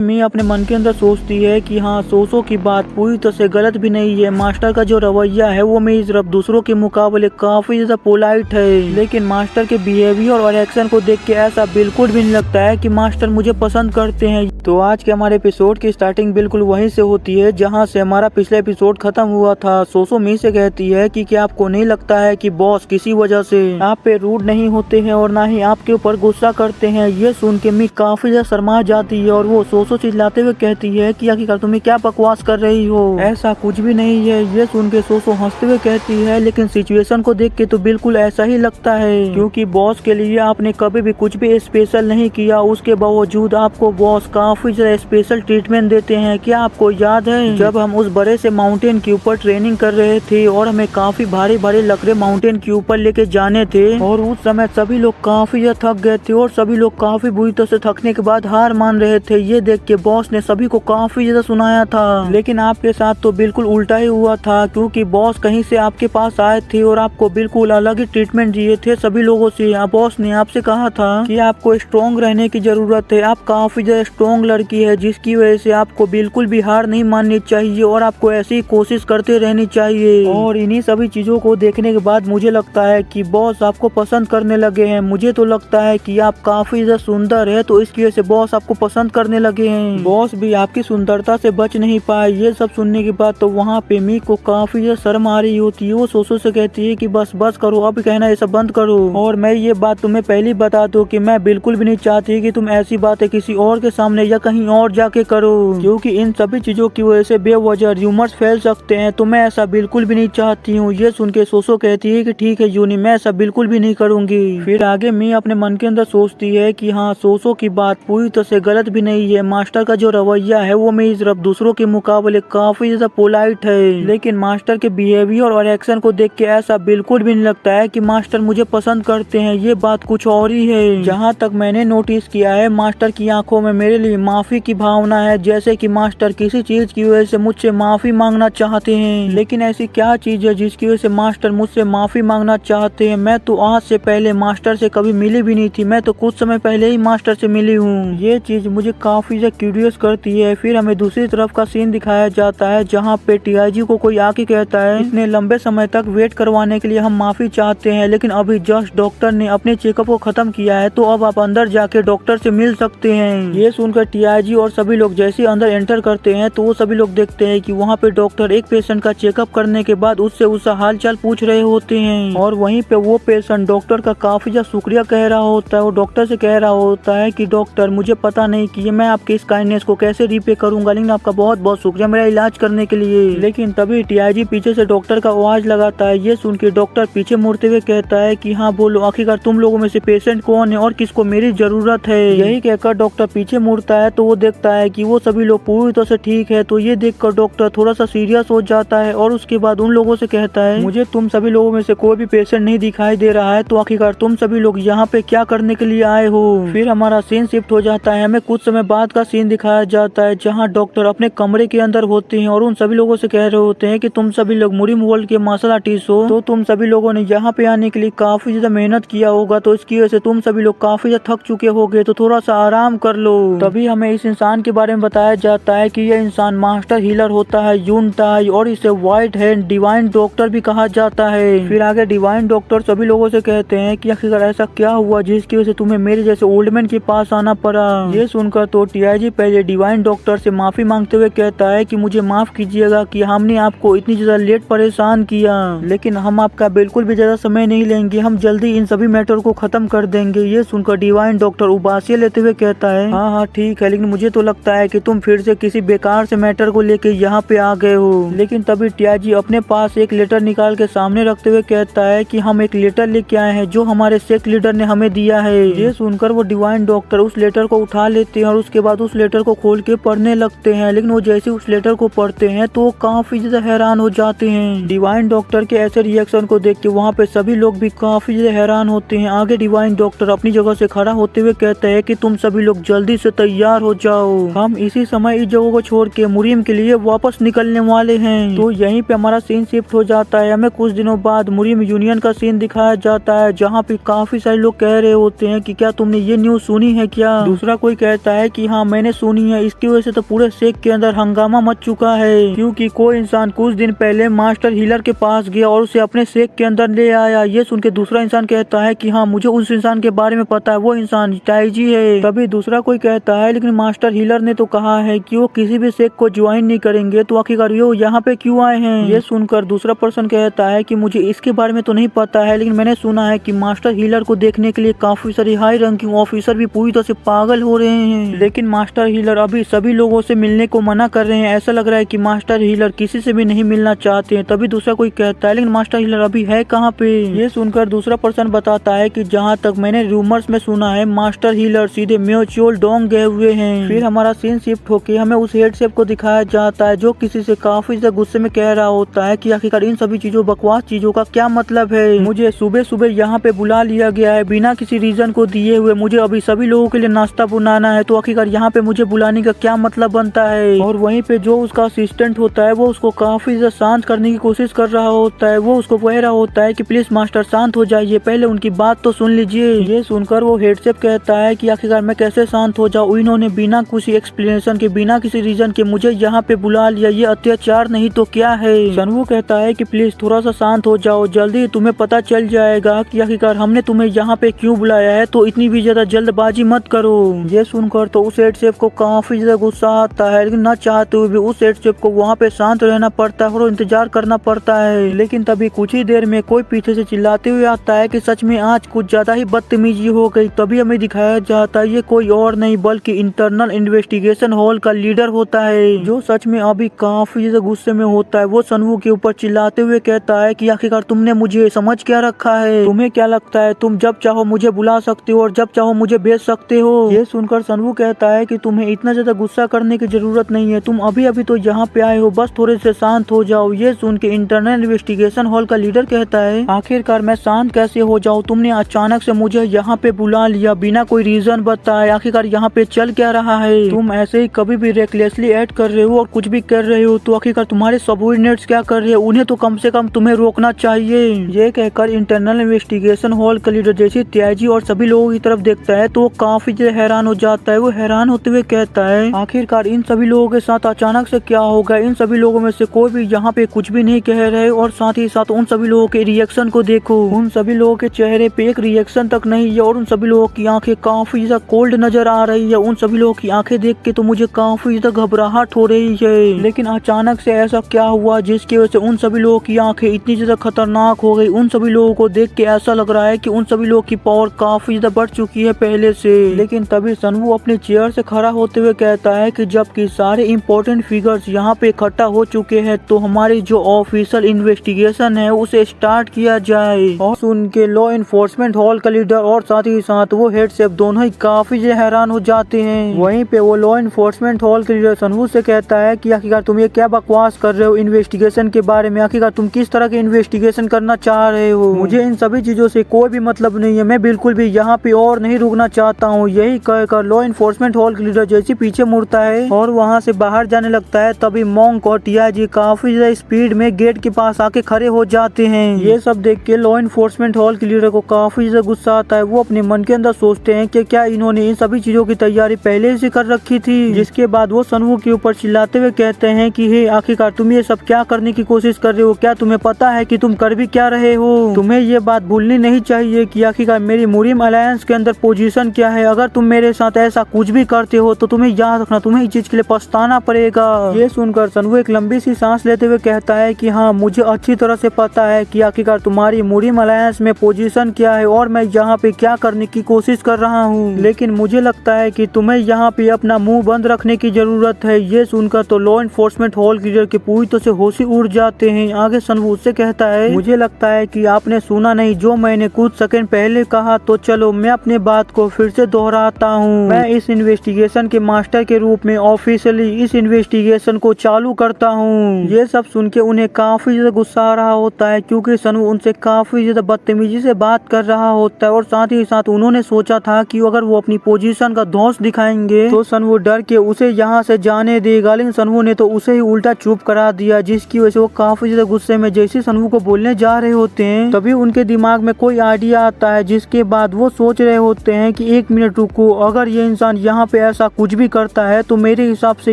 मैं अपने मन के अंदर सोचती है कि हाँ, सोचो की बात पूरी तरह से गलत भी नहीं है। मास्टर का जो रवैया है वो मेरी तरफ दूसरों के मुकाबले काफी ज्यादा पोलाइट है, लेकिन मास्टर के बिहेवियर और एक्शन को देख के ऐसा बिल्कुल भी नहीं लगता है कि मास्टर मुझे पसंद करते हैं। तो आज के हमारे एपिसोड की स्टार्टिंग बिल्कुल वहीं से होती है जहाँ से हमारा पिछला एपिसोड खत्म हुआ था। सोसो मी से कहती है कि क्या आपको नहीं लगता है कि बॉस किसी वजह से आप पे रूड नहीं होते हैं और ना ही आपके ऊपर गुस्सा करते हैं। ये सुन के मी काफी ज्यादा शर्मा जाती है और वो सोसो चिल्लाते हुए कहती है कि आखिरकार तुम्हें क्या बकवास कर रही हो, ऐसा कुछ भी नहीं है। ये सुन के सोसो हंसते हुए कहती है लेकिन सिचुएशन को देख के तो बिल्कुल ऐसा ही लगता है, क्योंकि बॉस के लिए आपने कभी भी कुछ भी स्पेशल नहीं किया, उसके बावजूद आपको बॉस काफी ज्यादा स्पेशल ट्रीटमेंट देते हैं। क्या आपको याद है जब हम उस बड़े से माउंटेन के ऊपर ट्रेनिंग कर रहे थे और हमें काफी भारी भारी लकड़े माउंटेन के ऊपर लेके जाने थे और उस समय सभी लोग काफी ज्यादा थक गए थे और सभी लोग काफी बुरी तरह से थकने के बाद हार मान रहे थे। ये देख के बॉस ने सभी को काफी ज्यादा सुनाया था, लेकिन आपके साथ तो बिल्कुल उल्टा ही हुआ था, क्योंकि बॉस कहीं से आपके पास आए थे और आपको बिल्कुल अलग ही ट्रीटमेंट दिए थे सभी लोगों से। बॉस ने आपसे कहा था कि आपको स्ट्रॉन्ग रहने की जरूरत है, आप काफी ज्यादा स्ट्रॉन्ग लड़की है जिसकी वजह से आपको बिल्कुल भी हार नहीं माननी चाहिए और आपको ऐसी कोशिश करते रहनी चाहिए। और इन्हीं सभी चीजों को देखने के बाद मुझे लगता है कि बॉस आपको पसंद करने लगे हैं। मुझे तो लगता है कि आप काफी ज्यादा सुंदर है तो इसकी वजह से बॉस आपको पसंद करने लगे हैं। बॉस भी आपकी सुंदरता से बच नहीं पाए। ये सब सुनने के बाद तो वहाँ पे मी को काफी ज्यादा शर्म आ रही होती है। वो सोसो से कहती है कि बस बस करो, अब कहना ये सब बंद करो। और मैं ये बात तुम्हें पहले बता दूं कि मैं बिल्कुल भी नहीं चाहती कि तुम ऐसी बातें किसी और के सामने या कहीं और जाके करो, क्योंकि इन सभी चीजों की वजह से बेवजह र्यूमर्स फैल सकते हैं। तो मैं ऐसा बिल्कुल भी नहीं चाहती हूँ। ये सुन के सोसो कहती है कि ठीक है यूनी, मैं ऐसा बिल्कुल भी नहीं करूंगी। फिर आगे मी अपने मन के अंदर सोचती है कि हाँ, सोसो की बात पूरी तरह से गलत भी नहीं है। मास्टर का जो रवैया है वो मेरी तरफ दूसरों के मुकाबले काफी ज्यादा पोलाइट है, लेकिन मास्टर के बिहेवियर और एक्शन को देख के ऐसा बिल्कुल भी नहीं लगता है कि मास्टर मुझे पसंद करते हैं। ये बात कुछ और ही है। जहाँ तक मैंने नोटिस किया है, मास्टर की आंखों में मेरे लिए माफी की भावना है, जैसे कि मास्टर किसी चीज की वजह से मुझसे माफी मांगना चाहते हैं। लेकिन ऐसी क्या चीज है जिसकी वजह से मास्टर मुझसे माफी मांगना चाहते हैं? मैं तो आज से पहले मास्टर से कभी मिली भी नहीं थी, मैं तो कुछ समय पहले ही मास्टर से मिली हूँ। ये चीज मुझे काफी ज्यादा क्यूरियस करती है। फिर हमें दूसरी तरफ का सीन दिखाया जाता है जहाँ पे टीआईजी को कोई आके कहता है इतने लंबे समय तक वेट करवाने के लिए हम माफी चाहते हैं, लेकिन अभी जस्ट डॉक्टर ने अपने चेकअप को खत्म किया है तो अब आप अंदर जाके डॉक्टर से मिल सकते हैं। ये सुनकर टीआईजी और सभी लोग जैसे अंदर एंटर करते हैं तो वो सभी लोग देखते हैं कि वहाँ पे डॉक्टर एक पेशेंट का चेकअप करने के बाद उससे उसका हाल चाल पूछ रहे होते हैं और वहीं पे वो पेशेंट डॉक्टर का काफी ज्यादा शुक्रिया कह रहा होता है। वो डॉक्टर से कह रहा होता है कि डॉक्टर, मुझे पता नहीं कि मैं आपके इस काइंडनेस को कैसे रीपे करूंगा, लेकिन आपका बहुत बहुत शुक्रिया मेरा इलाज करने के लिए। लेकिन तभी टीआईजी पीछे से डॉक्टर का आवाज लगाता है। ये सुन के डॉक्टर पीछे मुड़ते हुए कहता है कि हाँ बोलो, आखिरकार तुम लोगों में से पेशेंट कौन है और किसको मेरी जरूरत है। यही कहकर डॉक्टर पीछे मुड़ता है तो वो देखता है कि वो सभी लोग पूरी तरह से ठीक है। तो ये देखकर डॉक्टर थोड़ा सा सीरियस हो जाता है और उसके बाद उन लोगों से कहता है, मुझे तुम सभी लोगों में से कोई भी पेशेंट नहीं दिखाई दे रहा है, तो आखिरकार तुम सभी लोग यहाँ पे क्या करने के लिए आए हो। फिर हमारा सीन शिफ्ट हो जाता है। हमें कुछ समय बाद का सीन दिखाया जाता है जहाँ डॉक्टर अपने कमरे के अंदर होते हैं और उन सभी लोगों से कह रहे होते हैं कि तुम सभी लोग मुरीम वर्ल्ड के मार्शल आर्टिस्ट हो, तो तुम सभी लोगों ने यहाँ पे आने के लिए काफी ज्यादा मेहनत किया होगा, तो इसकी वजह से तुम सभी लोग काफी ज्यादा थक चुके होगे, तो थोड़ा सा आराम कर लो। तभी हमें इस इंसान के बारे में बताया जाता है कि यह इंसान मास्टर हीलर होता है, यून टाई, और इसे व्हाइट हैंड डिवाइन डॉक्टर भी कहा जाता है। फिर आगे डिवाइन डॉक्टर सभी लोगों से कहते हैं कि आखिरकार ऐसा क्या हुआ जिसकी वजह से तुम्हें मेरे जैसे ओल्ड मैन के पास आना पड़ा। ये सुनकर तो टीआईजी पहले डिवाइन डॉक्टर से माफी मांगते हुए कहता है कि मुझे माफ कीजिएगा कि हमने आपको इतनी ज्यादा लेट परेशान किया, लेकिन हम आपका बिल्कुल भी ज्यादा समय नहीं लेंगे, हम जल्दी इन सभी मैटर को खत्म कर देंगे। ये सुनकर डिवाइन डॉक्टर उबासियां लेते हुए कहता है, हाँ हाँ ठीक है, लेकिन मुझे तो लगता है कि तुम फिर से किसी बेकार से मैटर को लेके यहाँ पे आ गए हो। लेकिन तभी टीआईजी अपने पास एक लेटर निकाल के सामने रखते हुए कहता है कि हम एक लेटर लेके आए हैं जो हमारे सेक्ट लीडर ने हमें दिया है। ये सुनकर वो डिवाइन डॉक्टर उस लेटर को उठा लेते हैं और उसके बाद उस लेटर को खोल के पढ़ने लगते हैं, लेकिन वो जैसे उस लेटर को पढ़ते हैं तो वो काफी ज्यादा हैरान हो जाते हैं। डिवाइन डॉक्टर के ऐसे रिएक्शन को देख के वहाँ पे सभी लोग भी काफी ज्यादा हैरान होते हैं। आगे डिवाइन डॉक्टर अपनी जगह से खड़ा होते हुए कहते हैं कि तुम सभी लोग जल्दी से तैयार हो जाओ, हम इसी समय इस जगह को छोड़ के मुरीम के लिए वापस निकलने वाले हैं। तो यहीं पे हमारा सीन शिफ्ट हो जाता है। हमें कुछ दिनों बाद मुरीम यूनियन का सीन दिखाया जाता है जहाँ पे काफी सारे लोग कह रहे होते हैं कि क्या तुमने ये न्यूज सुनी है क्या। दूसरा कोई कहता है कि हाँ मैंने सुनी है, इसकी वजह से तो पूरे सेक के अंदर हंगामा मच चुका है, क्योंकि कोई इंसान कुछ दिन पहले मास्टर हीलर के पास गया और उसे अपने सेक के अंदर ले आया। ये सुन के दूसरा इंसान कहता है कि हाँ, मुझे उस इंसान के बारे में पता है, वो इंसान ताइजी है। तभी दूसरा कोई कहता है लेकिन मास्टर हीलर ने तो कहा है कि वो किसी भी सेक को ज्वाइन नहीं करेंगे, तो आखिरकार वो यहाँ पे क्यों आए हैं। ये सुनकर दूसरा पर्सन कहता है कि मुझे इसके बारे में तो नहीं पता है, लेकिन मैंने सुना है कि मास्टर हीलर को देखने के लिए काफी सारे हाई रैंकिंग ऑफिसर भी पूरी तरह से पागल हो रहे हैं, लेकिन मास्टर हीलर अभी सभी लोगों से मिलने को मना कर रहे हैं। ऐसा लग रहा है कि मास्टर हीलर किसी से भी नहीं मिलना चाहते हैं। तभी दूसरा कोई कहता है लेकिन मास्टर हीलर अभी है कहाँ पे। ये सुनकर दूसरा पर्सन बताता है कि जहाँ तक मैंने रूमर्स में सुना है, मास्टर हीलर सीधे म्यूचुअल डोंग गए हुए हैं। फिर हमारा सीन शिफ्ट होके हमें उस हेड शेफ को दिखाया जाता है, जो किसी से काफी ज्यादा गुस्से में कह रहा होता है कि आखिरकार इन सभी चीजों बकवास चीजों का क्या मतलब है। मुझे सुबह सुबह यहाँ पे बुला लिया गया है बिना किसी रीजन को दिए हुए। मुझे अभी सभी लोगों के लिए नाश्ता बनाना है, तो आखिरकार यहाँ पे मुझे बुलाने का क्या मतलब बनता है। और वहीं पे जो उसका असिस्टेंट होता है वो उसको काफी ज्यादा शांत करने की कोशिश कर रहा होता है। वो उसको कह रहा होता है कि प्लीज मास्टर शांत हो जाइए, पहले उनकी बात तो सुन लीजिए। ये सुनकर वो हेड शेफ कहता है कि आखिरकार मैं कैसे शांत हो जाऊँ, इन्होंने बिना किसी एक्सप्लेनेशन के, बिना किसी रीजन के मुझे यहाँ पे बुला लिया, ये अत्याचार नहीं तो क्या है। सनवू कहता है कि प्लीज थोड़ा सा शांत हो जाओ, जल्दी तुम्हें पता चल जाएगा कि आखिरकार हमने तुम्हें यहाँ पे क्यों बुलाया है, तो इतनी भी ज्यादा जल्दबाजी मत करो। ये सुनकर तो उस हेड शेफ को काफी ज्यादा गुस्सा आता है, लेकिन न चाहते हुए भी उस हेड शेफ को वहाँ पे शांत रहना पड़ता है और इंतजार करना पड़ता है। लेकिन तभी कुछ ही देर में कोई पीछे से चिल्लाते हुए आता है कि सच में आज कुछ ज्यादा ही बदतमीजी हो गई। तभी हमें दिखाया जाता है ये कोई और नहीं बल्कि इंटरनल इन्वेस्टिगेशन हॉल का लीडर होता है, जो सच में अभी काफी ज्यादा गुस्से में होता है। वो सनवू के ऊपर चिल्लाते हुए कहता है कि आखिरकार तुमने मुझे समझ क्या रखा है, तुम्हें क्या लगता है तुम जब चाहो मुझे बुला सकते हो और जब चाहो मुझे भेज सकते हो। ये सुनकर सनवू कहता है कि तुम्हें इतना ज्यादा गुस्सा करने की जरूरत नहीं है, तुम अभी अभी तो यहाँ पे आए हो, बस थोड़े से शांत हो जाओ। ये सुन के इंटरनल इन्वेस्टिगेशन हॉल का लीडर कहता है आखिरकार मैं शांत कैसे हो जाऊँ, तुमने अचानक से मुझे यहाँ पे बुला लिया बिना कोई रीजन बताए, आखिरकार यहाँ पे चल क्या रहा है। तुम ऐसे ही कभी भी रेकलेसली ऐड कर रहे हो और कुछ भी कर रहे हो, तो आखिरकार तुम्हारे सबऑर्डिनेट्स क्या कर रहे हैं, उन्हें तो कम से कम तुम्हें रोकना चाहिए। ये कहकर इंटरनल इन्वेस्टिगेशन हॉल का लीडर जैसे त्याजी और सभी लोगों की तरफ देखता है तो वो काफी ज्यादा हैरान हो जाता है। वो हैरान होते हुए कहता है आखिरकार इन सभी लोगों के साथ अचानक से क्या हो गया, इन सभी लोगों में से कोई भी यहाँ पे कुछ भी नहीं कह रहे, और साथ ही साथ उन सभी लोगों के रिएक्शन को देखो, उन सभी लोगों के चेहरे पे एक रिएक्शन तक नहीं है और उन सभी लोगों की आंखें काफी ज्यादा कोल्ड नजर आ रही है। उन सभी लोगों की आंखें देख के तो मुझे काफी ज्यादा घबराहट हो रही है। लेकिन अचानक से ऐसा क्या हुआ जिसकी वजह से उन सभी लोगों की आंखें इतनी ज्यादा खतरनाक हो गई। उन सभी लोगों को देख के ऐसा लग रहा है कि उन सभी लोगों की पावर काफी ज्यादा बढ़ चुकी है पहले से। लेकिन तभी सनवू अपने चेयर से खड़ा होते हुए कहता है कि जबकि सारे इम्पोर्टेंट फिगर्स यहाँ पे इकट्ठा हो चुके हैं, तो हमारी जो ऑफिशियल इन्वेस्टिगेशन है उसे स्टार्ट किया जाए। और सुन के लॉ इन्फोर्समेंट हॉल का लीडर और साथ ही साथ वो हेड शेफ दोनों ही काफी हैरान हो जाते हैं। वहीं पे वो लॉ इन्फोर्समेंट हॉल के लीडर सनवू से कहता है कि आखिरकार तुम ये क्या बकवास कर रहे हो इन्वेस्टिगेशन के बारे में, आखिरकार तुम किस तरह के इन्वेस्टिगेशन करना चाह रहे हो, मुझे इन सभी चीजों से कोई भी मतलब नहीं है, मैं बिल्कुल भी यहाँ पे और नहीं रुकना चाहता हूँ। यही कहकर लॉ इन्फोर्समेंट हॉल के लीडर जैसे पीछे मुड़ता है और वहाँ से बाहर जाने लगता है, तभी मोंक और टीआईजी काफी ज्यादा स्पीड में गेट के पास आके खड़े हो जाते हैं। ये सब देख के लॉ इन्फोर्समेंट हॉल के लीडर को काफी ज्यादा गुस्सा आता है। वो अपने मन के अंदर सोचते हैं कि क्या इन्होंने इन सभी चीजों की तैयारी पहले से कर रखी थी। जिसके बाद वो सनवू के ऊपर चिल्लाते हुए कहते हैं कि हे आखिरकार तुम ये सब क्या करने की कोशिश कर रहे हो, क्या तुम्हें पता है कि तुम कर भी क्या रहे हो। तुम्हें ये बात भूलनी नहीं चाहिए कि आखिरकार मेरी मुरीम अलायंस के अंदर पोजीशन क्या है। अगर तुम मेरे साथ ऐसा कुछ भी करते हो तो तुम्हें याद रखना, तुम्हें इस चीज के लिए पछताना पड़ेगा। ये सुनकर सनवू एक लंबी सी सांस लेते हुए कहता है कि हाँ, मुझे अच्छी तरह से पता है कि आखिरकार तुम्हारी मुरीम अलायंस में पोजीशन क्या है और मैं यहाँ पे क्या करने की कोशिश कर रहा हूँ, लेकिन मुझे लगता है कि तुम्हें यहाँ पे अपना मुंह बंद रखने की जरूरत है। ये सुनकर तो लॉ इन्फोर्समेंट हॉल लीडर के पूरी तरह से होश ही उड़ जाते हैं। आगे सनवू उससे कहता है मुझे लगता है कि आपने सुना नहीं जो मैंने कुछ सेकंड पहले कहा, तो चलो मैं अपनी बात को फिर से दोहराता हूँ। मैं इस इन्वेस्टिगेशन के मास्टर के रूप में ऑफिशियली इस इन्वेस्टिगेशन को चालू करता हूँ। ये सब सुन के उन्हें काफी ज्यादा गुस्सा आ रहा होता है, क्योंकि सनवू उनसे काफी ज्यादा बदतमीजी से बात कर रहा होता है और साथ ही साथ उन्होंने सोचा था कि अगर वो अपनी पोजीशन का दोष दिखाएंगे तो सनवू डर के उसे यहाँ से जाने देगा, लेकिन सनवू ने तो उसे ही उल्टा चुप करा दिया, जिसकी वजह से वो काफी ज्यादा गुस्से में जैसे सनवू को बोलने जा रहे होते हैं तभी उनके दिमाग में कोई आइडिया आता है, जिसके बाद वो सोच रहे होते हैं कि एक मिनट रुको, अगर ये इंसान यहाँ पे ऐसा कुछ भी करता है तो मेरे हिसाब से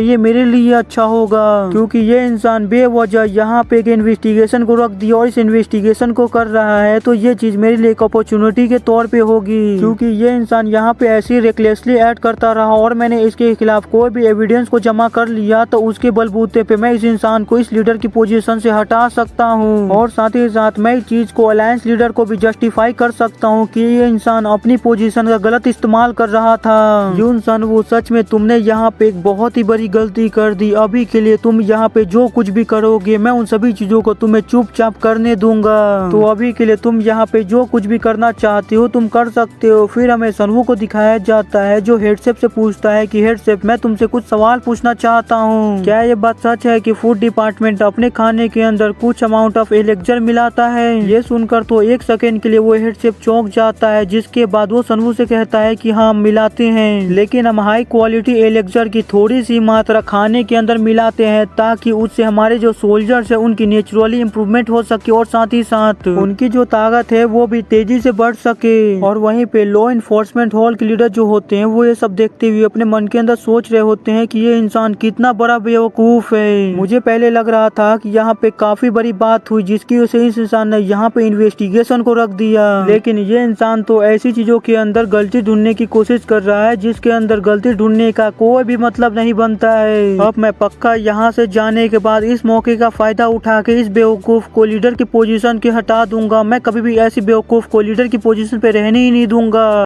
ये मेरे लिए अच्छा होगा, क्योंकि ये इंसान बेवजह यहाँ पे एक इन्वेस्टिगेशन को रख दिया और इस इन्वेस्टिगेशन को कर रहा है, तो ये चीज मेरे लिए एक अपॉर्चुनिटी के तौर पे होगी, क्योंकि ये इंसान यहाँ पे ऐसे रेकलेसली ऐड करता रहा और मैंने इसके खिलाफ कोई भी एविडेंस को जमा कर लिया, तो उसके बलबूते पे मैं इस इंसान को इस लीडर की पोजीशन से हटा सकता हूँ। और साथ ही साथ मैं इस चीज को अलायंस लीडर को भी जस्टिफाई कर सकता हूँ कि ये इंसान अपनी पोजीशन का गलत इस्तेमाल कर रहा था। यून सन वो सच में तुमने यहाँ पे एक बहुत ही बड़ी गलती कर दी। अभी के लिए तुम यहाँ पे जो कुछ भी करोगे मैं उन सभी चीजों को तुम्हें चुपचाप करने दूंगा, तो अभी के लिए तुम यहाँ पे जो कुछ भी करना चाहते हो तुम कर सकते हो। फिर हमें सनवू को दिखाया जाता है जो हेडसेफ से पूछता है कि हेडसेफ मैं तुमसे कुछ सवाल पूछना चाहता हूँ, क्या ये बात सच है कि फूड डिपार्टमेंट अपने खाने के अंदर कुछ अमाउंट ऑफ एलेक्जर मिलाता है। ये सुनकर तो एक सेकेंड के लिए वो हेडसेफ चौंक जाता है, जिसके बाद वो सनवू से कहता है कि हाँ मिलाते हैं, लेकिन हम हाई क्वालिटी एलेक्जर की थोड़ी सी मात्रा खाने के अंदर मिलाते हैं ताकि उससे हमारे जो सोल्जर्स है उनकी नेचुरली इम्प्रूवमेंट हो सके और साथ ही साथ उनकी जो ताकत है वो भी तेजी से बढ़ सके। और वहीं पे लॉ इन्फोर्समेंट हॉल के लीडर जो होते हैं वो ये सब देखते हुए अपने मन के अंदर सोच रहे होते हैं कि ये इंसान कितना बड़ा बेवकूफ है। मुझे पहले लग रहा था कि यहाँ पे काफी बड़ी बात हुई जिसकी वजह से इस इंसान ने यहाँ पे इन्वेस्टिगेशन को रख दिया, लेकिन ये इंसान तो ऐसी चीजों के अंदर गलती ढूंढने की कोशिश कर रहा है जिसके अंदर गलती ढूंढने का कोई भी मतलब नहीं बनता है। अब मैं पक्का यहाँ से जाने के बाद इस मौके का फायदा उठा के इस बेवकूफ को लीडर की पोजीशन के हटा दूंगा। मैं कभी भी ऐसी बेवकूफ को लीडर की पोजीशन पे रहने ही नहीं दूंगा।